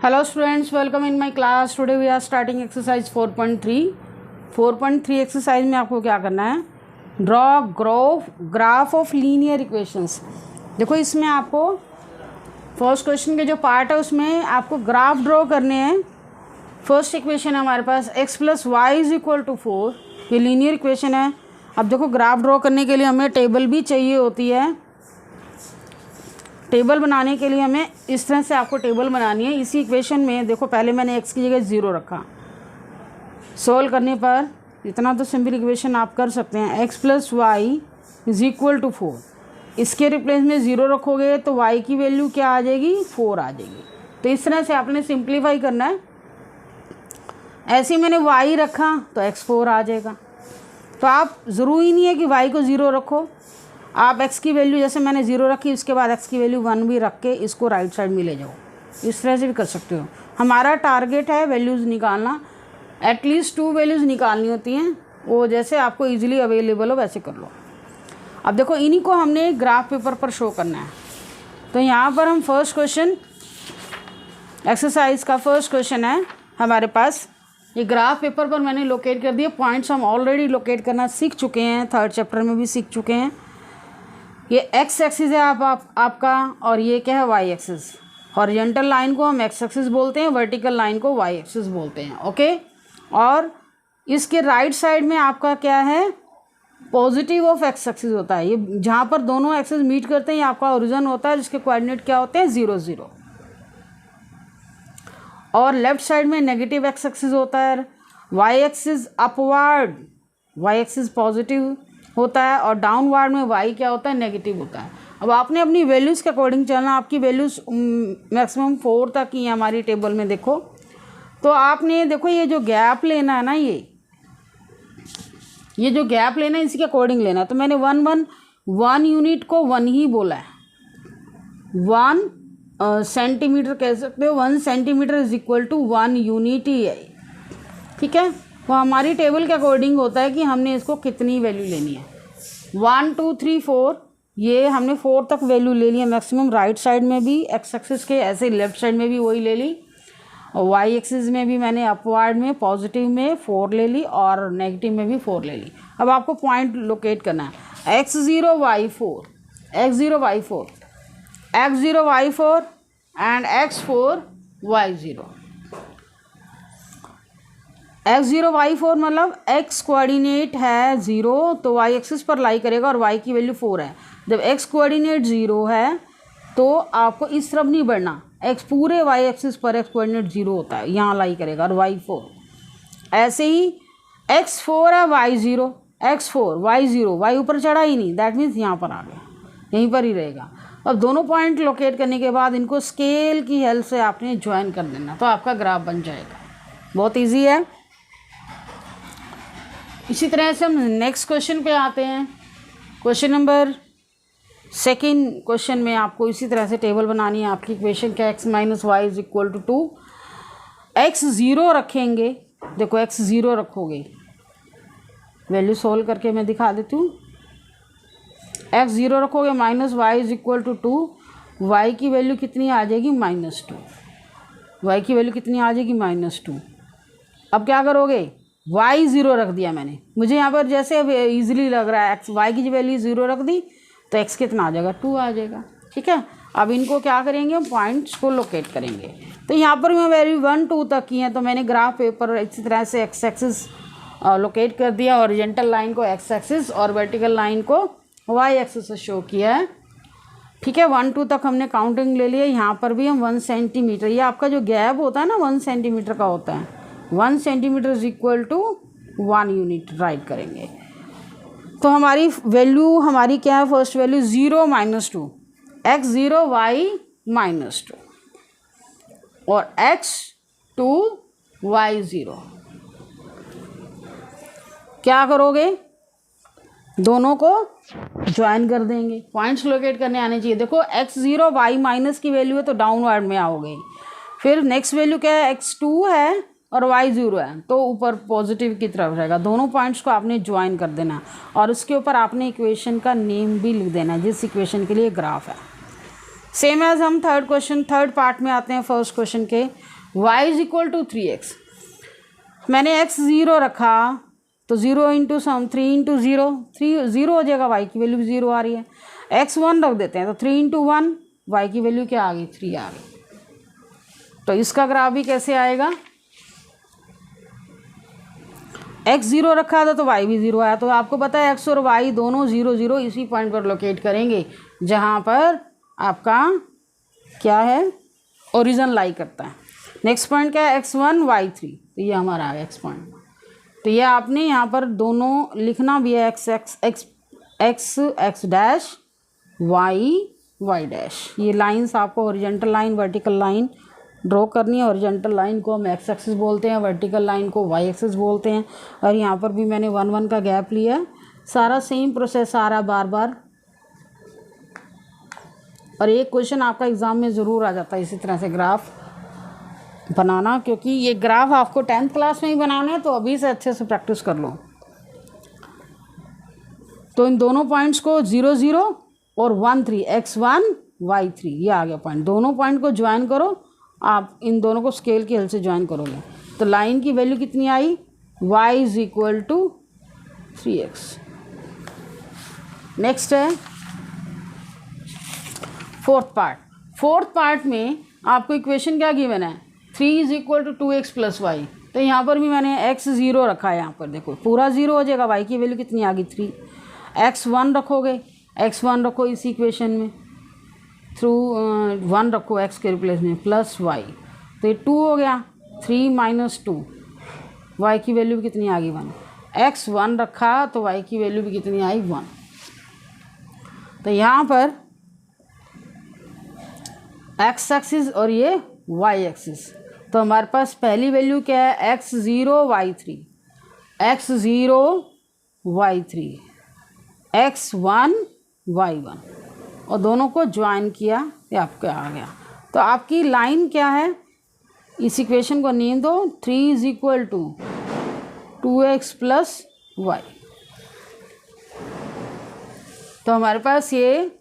Hello students, welcome in my class. Today we are starting exercise 4.3. 4.3 exercise में आपको क्या करना है, draw graph of linear equations. देखो इसमें आपको फर्स्ट क्वेश्चन के जो पार्ट है उसमें आपको ग्राफ ड्रॉ करने हैं। फर्स्ट इक्वेशन है हमारे पास x + y = 4, ये लीनियर इक्वेशन है। अब देखो ग्राफ ड्रॉ करने के लिए हमें टेबल भी चाहिए होती है। टेबल बनाने के लिए हमें इस तरह से आपको टेबल बनानी है। इसी इक्वेशन में देखो पहले मैंने x की जगह 0 रखा। सोल्व करने पर इतना तो सिंपल इक्वेशन आप कर सकते हैं, x + y = 4। इसके रिप्लेस में 0 रखोगे तो y की वैल्यू क्या आ जाएगी, 4 आ जाएगी। तो इस तरह से आपने सिंप्लीफाई करना है। ऐसे ही मैंने y रखा तो x 4 आ जाएगा। तो आप ज़रूरी नहीं है कि y को 0 रखो, आप x की वैल्यू जैसे मैंने 0 रखी उसके बाद x की वैल्यू 1 भी रख के इसको राइट साइड में ले जाओ। इस तरह से भी कर सकते हो। हमारा टारगेट है वैल्यूज़ निकालना, एटलीस्ट 2 वैल्यूज़ निकालनी होती हैं, वो जैसे आपको इजीली अवेलेबल हो वैसे कर लो। अब देखो इन्हीं को हमने ग्राफ पेपर पर शो करना है। तो यहाँ पर हम फर्स्ट क्वेश्चन, एक्सरसाइज का फर्स्ट क्वेश्चन है हमारे पास। ये ग्राफ पेपर पर मैंने लोकेट कर दिया। पॉइंट्स हम ऑलरेडी लोकेट करना सीख चुके हैं, थर्ड चैप्टर में भी सीख चुके हैं। ये एक्स एक्सिस है आपका, और ये क्या है, वाई एक्सिस। हॉरिजॉन्टल लाइन को हम एक्स एक्सिस बोलते हैं, वर्टिकल लाइन को वाई एक्सिस बोलते हैं। ओके, और इसके राइट साइड में आपका क्या है, पॉजिटिव ऑफ एक्स एक्सिस होता है। ये जहाँ पर दोनों एक्सिस मीट करते हैं ये आपका ओरिजिन होता है, जिसके कोऑर्डिनेट क्या होते हैं, 0 0। और लेफ्ट साइड में नेगेटिव एक्स एक्सिस होता है। Y axis upward, y axis positive होता है, और डाउनवर्ड में y क्या होता है, नेगेटिव होता है। अब आपने अपनी वैल्यूज़ के अकॉर्डिंग चलना। आपकी वैल्यूज़ मैक्सिमम 4 तक ही है हमारी टेबल में। देखो तो आपने देखो ये जो गैप लेना है ना, ये जो गैप लेना है इसी के अकॉर्डिंग लेना है। तो मैंने 1 यूनिट को 1 ही बोला है। 1 सेंटीमीटर कह सकते हो, 1 सेंटीमीटर = 1 यूनिट ही है। ठीक है, वो हमारी टेबल के अकॉर्डिंग होता है कि हमने इसको कितनी वैल्यू लेनी है। 1 2 3 4, ये हमने 4 तक वैल्यू ले ली है मैक्सिमम। राइट साइड में भी एक्स एक्सिस के, ऐसे लेफ्ट साइड में भी वही ले ली। और वाई एक्सिस में भी मैंने अपवर्ड में पॉजिटिव में 4 ले ली और नेगेटिव में भी 4 ले ली। अब आपको पॉइंट लोकेट करना है। x0 y4, x0 y4, x0 y4 and x4 y0। x0 y4 मतलब x कोऑर्डिनेट है 0 तो y एक्सिस पर लाई करेगा और y की वैल्यू 4 है। जब x कोऑर्डिनेट 0 है तो आपको इस तरफ नहीं बढ़ना, x पूरे y एक्सिस पर x कोऑर्डिनेट 0 होता है, यहाँ लाई करेगा और y 4। ऐसे ही x4 है y0, x4 y0, y ऊपर चढ़ा ही नहीं, दैट मीन्स यहाँ पर आ गया, यहीं पर ही रहेगा। अब दोनों पॉइंट लोकेट करने के बाद इनको स्केल की हेल्प से आपने ज्वाइन कर देना, तो आपका ग्राफ बन जाएगा। बहुत ईजी है। इसी तरह से हम नेक्स्ट क्वेश्चन पे आते हैं। क्वेश्चन नंबर 2 क्वेश्चन में आपको इसी तरह से टेबल बनानी है। आपकी इक्वेशन क्या, x - y = 2। x 0 रखेंगे। देखो x 0 रखोगे, वैल्यू सोल्व करके मैं दिखा देती हूँ। x 0 रखोगे, -y = 2, y की वैल्यू कितनी आ जाएगी, -2। y की वैल्यू कितनी आ जाएगी, -2। अब क्या करोगे, y 0 रख दिया मैंने, मुझे यहाँ पर जैसे अब ईजिली लग रहा है। y की वैल्यू 0 रख दी तो x कितना आ जाएगा, 2 आ जाएगा। ठीक है, अब इनको क्या करेंगे, हम पॉइंट्स को लोकेट करेंगे। तो यहाँ पर मैं वैल्यू 1 2 तक की है, तो मैंने ग्राफ पेपर इसी तरह से x एक्सिस लोकेट कर दिया, हॉरिजॉन्टल लाइन को x एक्सिस और वर्टिकल लाइन को y एक्सिस से शो किया है। ठीक है, 1 2 तक हमने काउंटिंग ले लिया। यहाँ पर भी हम 1 सेंटीमीटर, ये आपका जो गैप होता है ना 1 सेंटीमीटर का होता है, 1 सेंटीमीटर = 1 यूनिट राइट करेंगे। तो हमारी वैल्यू हमारी क्या है, फर्स्ट वैल्यू 0 - 2, x0 y -2 और x2 y0। क्या करोगे, दोनों को ज्वाइन कर देंगे। पॉइंट्स लोकेट करने आने चाहिए। देखो x0 y- की वैल्यू है तो डाउनवर्ड में आओगे। फिर नेक्स्ट वैल्यू क्या है, x2 है और y0 है तो ऊपर पॉजिटिव की तरफ रहेगा। दोनों पॉइंट्स को आपने ज्वाइन कर देना और उसके ऊपर आपने इक्वेशन का नेम भी लिख देना जिस इक्वेशन के लिए ग्राफ है। सेम एज हम थर्ड पार्ट में आते हैं फर्स्ट क्वेश्चन के। y is equal to 3x, मैंने x 0 रखा तो 0 इंटू सम 3 इंटू 0, 0 हो जाएगा, y की वैल्यू भी 0 आ रही है। x 1 रख देते हैं तो 3 इंटू 1, y की वैल्यू क्या आ गई, 3 आ गई। तो इसका ग्राफ भी कैसे आएगा, x 0 रखा था तो y भी 0 आया। तो आपको पता है x और y दोनों 0 0 इसी पॉइंट पर लोकेट करेंगे जहाँ पर आपका क्या है, ओरिजिन लाई करता है। नेक्स्ट पॉइंट क्या है, x1 y3, तो ये हमारा आ गया x पॉइंट। तो ये आपने यहाँ पर दोनों लिखना भी है, x डैश y डैश। ये लाइंस आपको horizontal line, vertical line draw करनी है। हॉरिजॉन्टल लाइन को हम x एक्सिस बोलते हैं, वर्टिकल लाइन को y एक्सिस बोलते हैं। और यहाँ पर भी मैंने 1 1 का गैप लिया है। सारा सेम प्रोसेस आ रहा है बार बार। और एक क्वेश्चन आपका एग्ज़ाम में ज़रूर आ जाता है इसी तरह से ग्राफ बनाना, क्योंकि ये ग्राफ आपको 10th क्लास में ही बनाना है, तो अभी से अच्छे से प्रैक्टिस कर लो। तो इन दोनों पॉइंट्स को 0 0 और 1 3, x1 y3, ये आ गया पॉइंट। दोनों पॉइंट को ज्वाइन करो, आप इन दोनों को स्केल की हेल्प से ज्वाइन करोगे तो लाइन की वैल्यू कितनी आई, y is equal to 3x। Next है फोर्थ पार्ट में आपको इक्वेशन क्या गिवन है, 3 is equal to 2x plus y. तो यहाँ पर भी मैंने x 0 रखा है, यहाँ पर देखो पूरा 0 हो जाएगा, y की वैल्यू कितनी आ गई 3। x 1 रखोगे, x 1 रखो इस इक्वेशन में, थ्रू 1 रखो x के रिप्लेस में, प्लस y, तो ये 2 हो गया। 3 माइनस 2, y की वैल्यू भी कितनी आ गई 1। x 1 रखा तो y की वैल्यू भी कितनी आई 1। तो यहाँ पर x एक्सिस और ये y एक्सिस, तो हमारे पास पहली वैल्यू क्या है, x 0 y3, x 0 y3, x 1 y1, और दोनों को ज्वाइन किया, ये आपका आ गया। तो आपकी लाइन क्या है, इस इक्वेशन को नेम दो, 3 is equal to 2x plus y. तो हमारे पास ये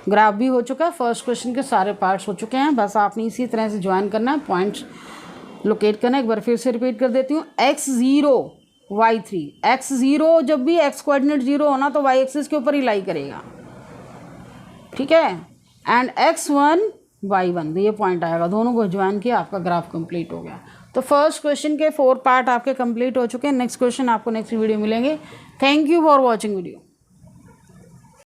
ग्राफ भी हो चुका है, फर्स्ट क्वेश्चन के सारे पार्ट्स हो चुके हैं। बस आपने इसी तरह से ज्वाइन करना है, पॉइंट्स लोकेट करना है। एक बार फिर से रिपीट कर देती हूँ, x 0 y3, x 0 जब भी x कोऑर्डिनेट 0 होना तो y एक्सिस के ऊपर ही लाई करेगा, ठीक है। एंड x 1 y1, तो ये पॉइंट आएगा, दोनों को ज्वाइन किया, आपका ग्राफ कंप्लीट हो गया। तो फर्स्ट क्वेश्चन के 4 पार्ट आपके कंप्लीट हो चुके हैं। नेक्स्ट क्वेश्चन आपको नेक्स्ट वीडियो मिलेंगे। Thank you for watching video.